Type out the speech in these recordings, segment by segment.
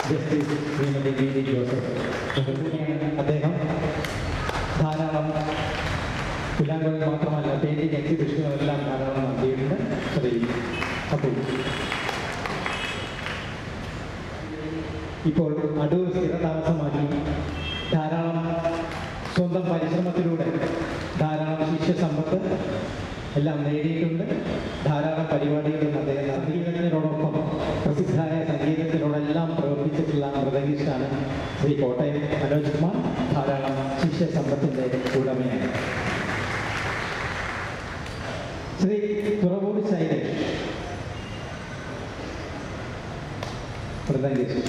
Justice Shrimati V Joseph. അദ്ദേഹം ധാരാളം പുല്ലാങ്കുഴൽ മാത്രമല്ല പെയിന്റിംഗ് എക്സിബിഷനുകളെല്ലാം ധാരാളം നടത്തിയിട്ടുണ്ട്. ശ്രീ അപ്പോൾ ഇപ്പോൾ അടൂർ സ്ഥിരതാമസമാക്കി ധാരാളം സ്വന്തം പരിശ്രമത്തിലൂടെ ധാരാളം ശിഷ്യസമ്പത്ത് എല്ലാം നേടിയിട്ടുണ്ട്. ധാരാളം പരിപാടികളും അദ്ദേഹം സംഗീതത്തിനോടൊപ്പം പ്രസിദ്ധമായ സംഗീതത്തിനോടെല്ലാം പ്രവർത്തിച്ചിട്ടുള്ള മൃദംഗിസ്റ്റാണ് ശ്രീ കോട്ടയം മനോജ് കുമാർ. ധാരാളം ശിഷ്യസമ്പത്തിൻ്റെ ഉടമയാണ്. ശ്രീ തുറവൂർ ശൈലേഷ് മൃദംഗിസ്റ്റ്.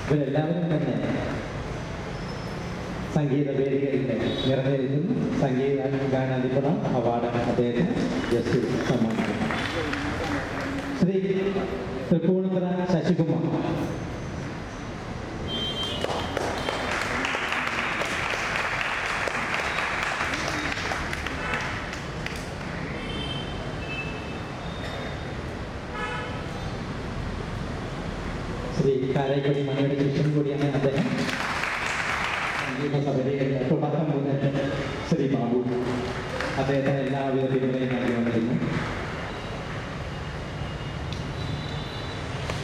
ഇവരെല്ലാവരും തന്നെ സംഗീത വേദികളിൽ നിറഞ്ഞിരിക്കുന്നു. സംഗീത ഗാനാധിപത അവാർഡ് അദ്ദേഹത്തിന് ജസ്റ്റിസ് സമ്മാനിക്കും. ശ്രീ തൃപ്പൂണിത്തുറ ശശികുമാർ. ശ്രീ കാരൈക്കുടി മണിയുടെ ശിഷ്യൻ കൂടിയാണ് അദ്ദേഹം. സംഗീതസഭയിൽ തുടക്കം മുതൽ ശ്രീ ബാബു അദ്ദേഹത്തിന് എല്ലാവിധ പിന്തുണയും നൽകിക്കൊണ്ടിരുന്നു.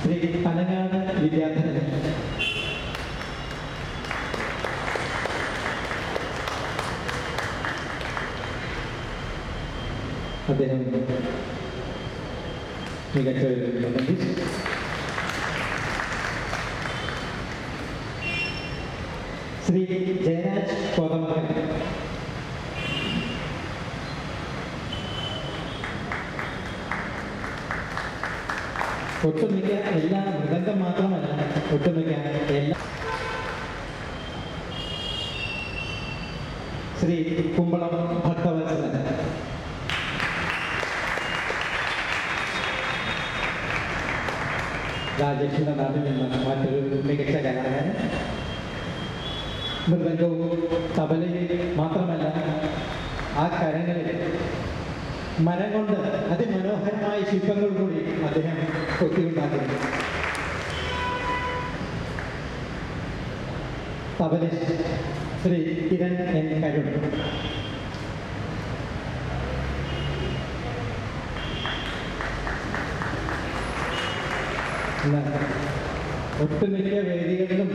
ശ്രീ പനങ്ങാട് വിദ്യാർത്ഥിനി അദ്ദേഹം മികച്ച ഒരു ശ്രീ ജയരാജ് കോതമംഗലം. ഒട്ടുമിക്ക എല്ലാ മൃദംഗം മാത്രമല്ല, ഒട്ടുമിക്ക എല്ലാ ശ്രീ കുമ്പളം ഭക്തവത്സലൻ. രാജേഷിന്റെ നാട്ടിൽ നിന്ന് മറ്റൊരു മികച്ച കലാകാരൻ. മൃദംഗവും തബലയിൽ മാത്രമല്ല, ആ കരങ്ങളിൽ മരം കൊണ്ട് അതിമനോഹരമായ ശില്പങ്ങൾ കൂടി അദ്ദേഹം കൊത്തിയുണ്ടാക്കുന്നു. തബലിസ്റ്റ് ശ്രീ കിരൺ എൻ കരുൺ. ഒട്ടുമിക്ക വേദികളിലും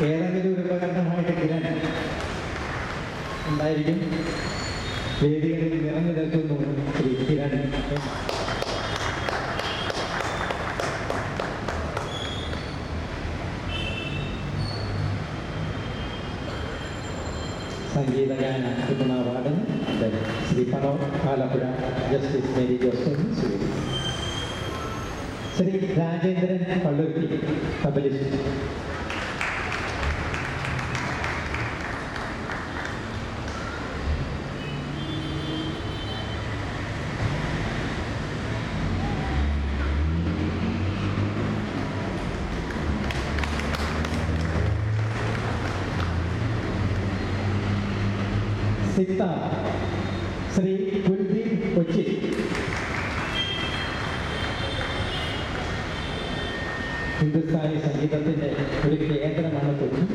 ഏതെങ്കിലും ഒരു ഉപകരണമായിട്ട് കിരൺ ഉണ്ടായിരിക്കും. വേദികളിൽ നിറഞ്ഞു നിൽക്കുന്നു ശ്രീ കിരൺ. സംഗീതഗാന കിട്ടുന്ന അവാർഡിന് Shri pano Alappuzha justice Mary Joseph സ്വീകരിച്ചു. ശ്രീ രാജേന്ദ്രൻ പള്ളുരുത്തി തബലിസ്റ്റ്. സിത്താർ ശ്രീ കുൽദീപ് കൊച്ചി. ഹിന്ദുസ്ഥാനി സംഗീതത്തിൻ്റെ ഒരു കേന്ദ്രമാണ് കൊച്ചി.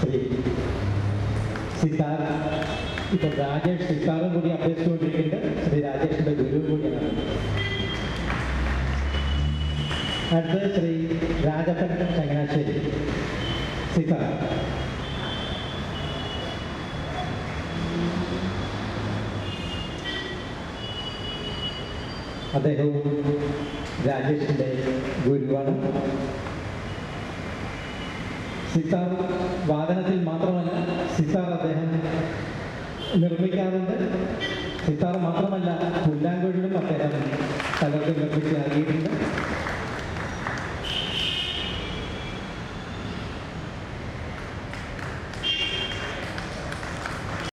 ശ്രീ സിത്താർ ഇപ്പോൾ രാജേഷ് സിത്താറും കൂടി അഭ്യസിച്ചുകൊണ്ടിരിക്കുന്നുണ്ട്. ശ്രീ രാജേഷിൻ്റെ ഗുരു കൂടിയാണ്. അടുത്ത ശ്രീ രാജപ്പൻ ചങ്ങനാശ്ശേരി സിത്താർ. അദ്ദേഹവും രാജേഷിൻ്റെ ഗുരുവാണ്. സിത്താർ വാദനത്തിൽ മാത്രമല്ല, സിത്താർ അദ്ദേഹം നിർമ്മിക്കാറുണ്ട്. സിത്താർ മാത്രമല്ല, പുല്ലാങ്കുഴലും അദ്ദേഹം പലർക്കും നിർമ്മിച്ച് നൽകിയിട്ടുണ്ട്.